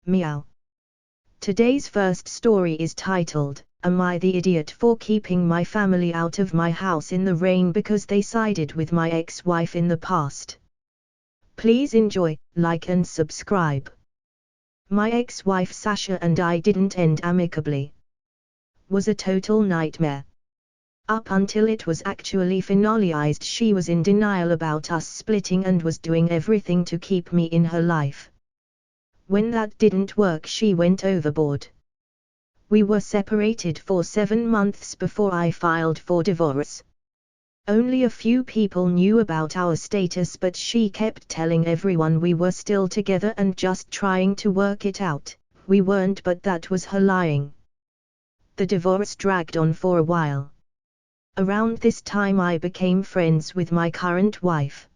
Meow. Today's first story is titled, Am I the Idiot for Keeping My Family Out of My House in the Rain Because They Sided with My Ex-Wife in the Past? Please enjoy, like and subscribe. My ex-wife Sasha and I didn't end amicably. Was a total nightmare. Up until it was actually finalized, she was in denial about us splitting and was doing everything to keep me in her life. When that didn't work, she went overboard. We were separated for 7 months before I filed for divorce. Only a few people knew about our status, but she kept telling everyone we were still together and just trying to work it out. We weren't, but that was her lying. The divorce dragged on for a while. Around this time I became friends with my current wife.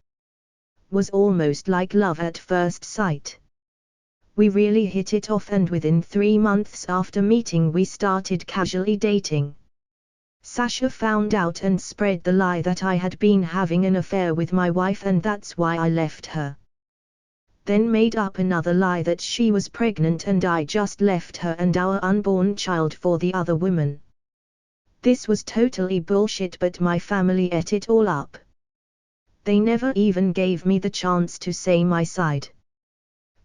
Was almost like love at first sight. We really hit it off, and within 3 months after meeting we started casually dating. Sasha found out and spread the lie that I had been having an affair with my wife and that's why I left her. Then made up another lie that she was pregnant and I just left her and our unborn child for the other woman. This was totally bullshit, but my family ate it all up. They never even gave me the chance to say my side.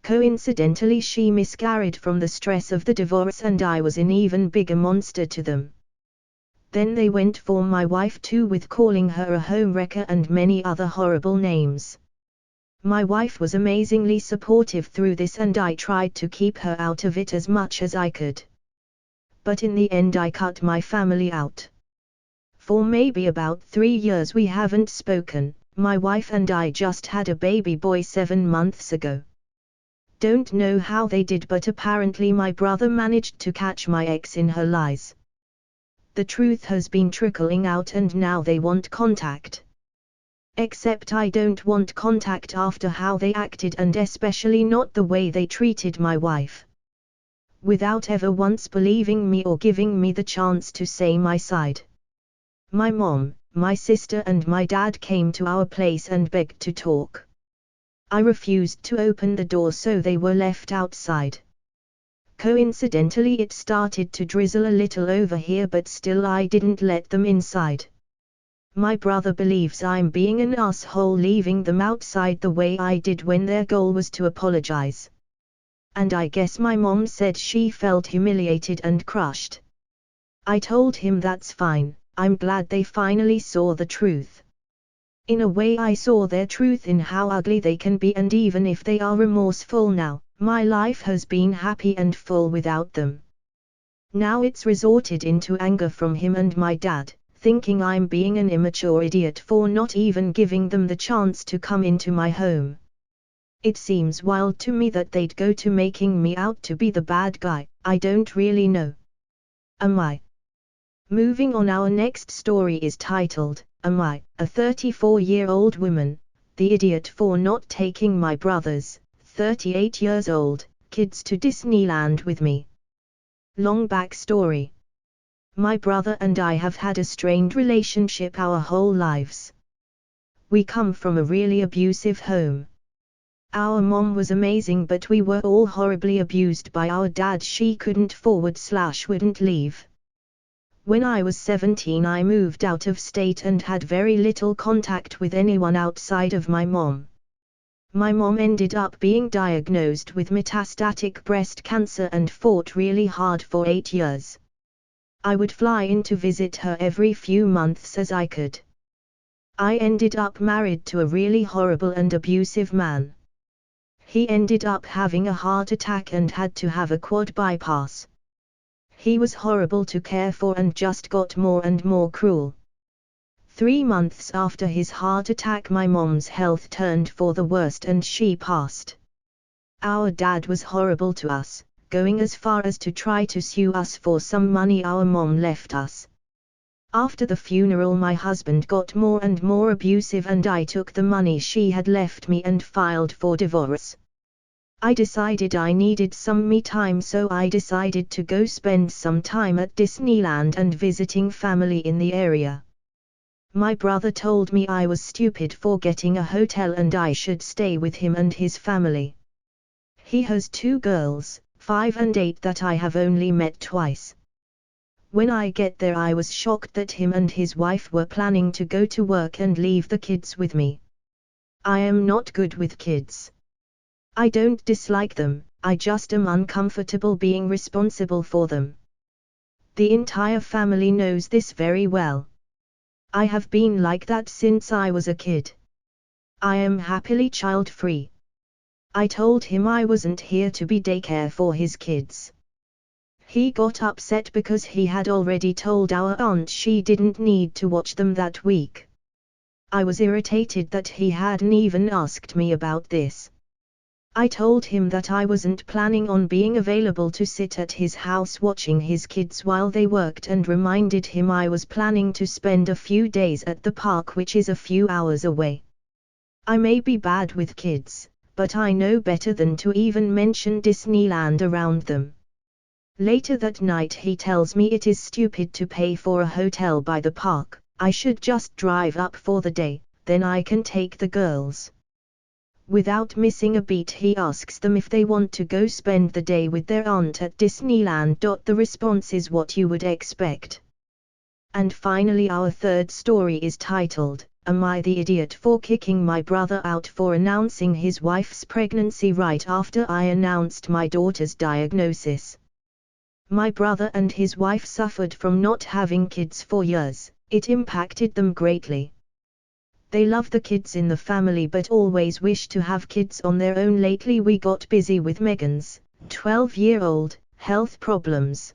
Coincidentally, she miscarried from the stress of the divorce and I was an even bigger monster to them. Then they went for my wife too, with calling her a homewrecker and many other horrible names. My wife was amazingly supportive through this and I tried to keep her out of it as much as I could. But in the end I cut my family out. For maybe about 3 years we haven't spoken. My wife and I just had a baby boy 7 months ago. Don't know how they did, but apparently my brother managed to catch my ex in her lies. The truth has been trickling out and now they want contact. Except I don't want contact after how they acted, and especially not the way they treated my wife. Without ever once believing me or giving me the chance to say my side. My mom, my sister and my dad came to our place and begged to talk. I refused to open the door, so they were left outside. Coincidentally it started to drizzle a little over here, but still I didn't let them inside. My brother believes I'm being an asshole leaving them outside the way I did when their goal was to apologize. And I guess my mom said she felt humiliated and crushed. I told him that's fine, I'm glad they finally saw the truth. In a way I saw their truth in how ugly they can be, and even if they are remorseful now, my life has been happy and full without them. Now it's resorted into anger from him and my dad, thinking I'm being an immature idiot for not even giving them the chance to come into my home. It seems wild to me that they'd go to making me out to be the bad guy. I don't really know. Am I? Moving on, our next story is titled, Am I, a 34-year-old woman, the idiot for not taking my brother's, 38 years old, kids to Disneyland with me? Long backstory. My brother and I have had a strained relationship our whole lives. We come from a really abusive home. Our mom was amazing, but we were all horribly abused by our dad. She couldn't/wouldn't leave. When I was 17 I moved out of state and had very little contact with anyone outside of my mom. My mom ended up being diagnosed with metastatic breast cancer and fought really hard for 8 years. I would fly in to visit her every few months as I could. I ended up married to a really horrible and abusive man. He ended up having a heart attack and had to have a quad bypass. He was horrible to care for and just got more and more cruel. 3 months after his heart attack my mom's health turned for the worst and she passed. Our dad was horrible to us, going as far as to try to sue us for some money our mom left us. After the funeral my husband got more and more abusive and I took the money she had left me and filed for divorce. I decided I needed some me time, so I decided to go spend some time at Disneyland and visiting family in the area. My brother told me I was stupid for getting a hotel and I should stay with him and his family. He has 2 girls, 5 and 8 that I have only met twice. When I get there I was shocked that him and his wife were planning to go to work and leave the kids with me. I am not good with kids. I don't dislike them, I just am uncomfortable being responsible for them. The entire family knows this very well. I have been like that since I was a kid. I am happily child-free. I told him I wasn't here to be daycare for his kids. He got upset because he had already told our aunt she didn't need to watch them that week. I was irritated that he hadn't even asked me about this. I told him that I wasn't planning on being available to sit at his house watching his kids while they worked and reminded him I was planning to spend a few days at the park, which is a few hours away. I may be bad with kids, but I know better than to even mention Disneyland around them. Later that night he tells me it is stupid to pay for a hotel by the park, I should just drive up for the day, then I can take the girls. Without missing a beat he asks them if they want to go spend the day with their aunt at Disneyland. The response is what you would expect. And finally our third story is titled, Am I the Idiot for Kicking My Brother Out for Announcing His Wife's Pregnancy Right After I Announced My Daughter's Diagnosis? My brother and his wife suffered from not having kids for years. It impacted them greatly. They love the kids in the family but always wish to have kids on their own. Lately we got busy with Megan's 12-year-old health problems.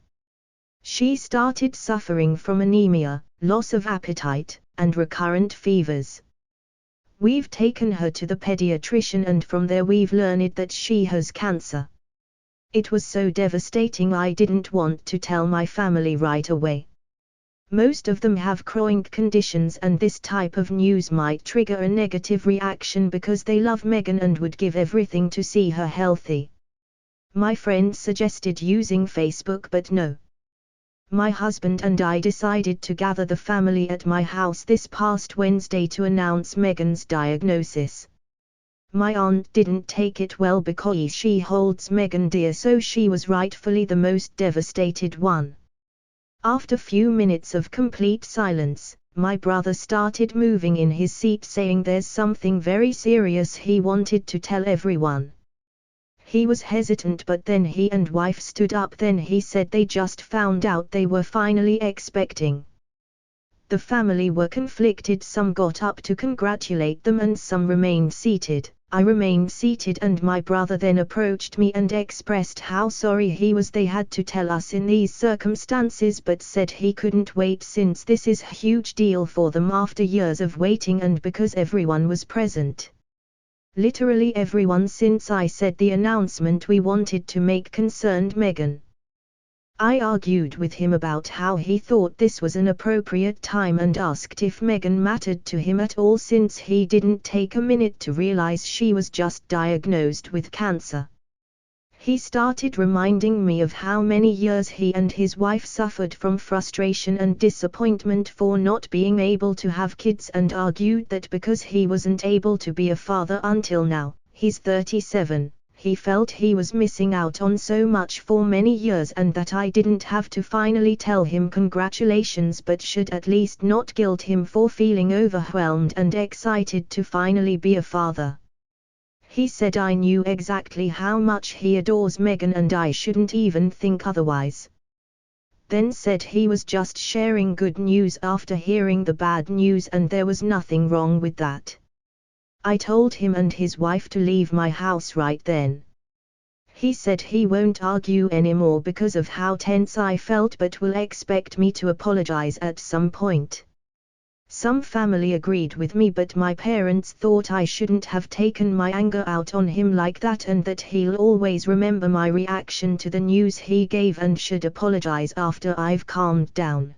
She started suffering from anemia, loss of appetite, and recurrent fevers. We've taken her to the pediatrician and from there we've learned that she has cancer. It was so devastating I didn't want to tell my family right away. Most of them have chronic conditions and this type of news might trigger a negative reaction because they love Megan and would give everything to see her healthy. My friend suggested using Facebook but no. My husband and I decided to gather the family at my house this past Wednesday to announce Megan's diagnosis. My aunt didn't take it well because she holds Megan dear, so she was rightfully the most devastated one. After few minutes of complete silence, my brother started moving in his seat saying there's something very serious he wanted to tell everyone. He was hesitant but then he and wife stood up. Then he said they just found out they were finally expecting. The family were conflicted, some got up to congratulate them and some remained seated. I remained seated and my brother then approached me and expressed how sorry he was they had to tell us in these circumstances but said he couldn't wait since this is a huge deal for them after years of waiting and because everyone was present. Literally everyone, since I said the announcement we wanted to make concerned Megan. I argued with him about how he thought this was an appropriate time and asked if Megan mattered to him at all since he didn't take a minute to realize she was just diagnosed with cancer. He started reminding me of how many years he and his wife suffered from frustration and disappointment for not being able to have kids and argued that because he wasn't able to be a father until now, he's 37. He felt he was missing out on so much for many years and that I didn't have to finally tell him congratulations but should at least not guilt him for feeling overwhelmed and excited to finally be a father. He said I knew exactly how much he adores Megan and I shouldn't even think otherwise. Then said he was just sharing good news after hearing the bad news and there was nothing wrong with that. I told him and his wife to leave my house right then. He said he won't argue anymore because of how tense I felt but will expect me to apologize at some point. Some family agreed with me but my parents thought I shouldn't have taken my anger out on him like that and that he'll always remember my reaction to the news he gave and should apologize after I've calmed down.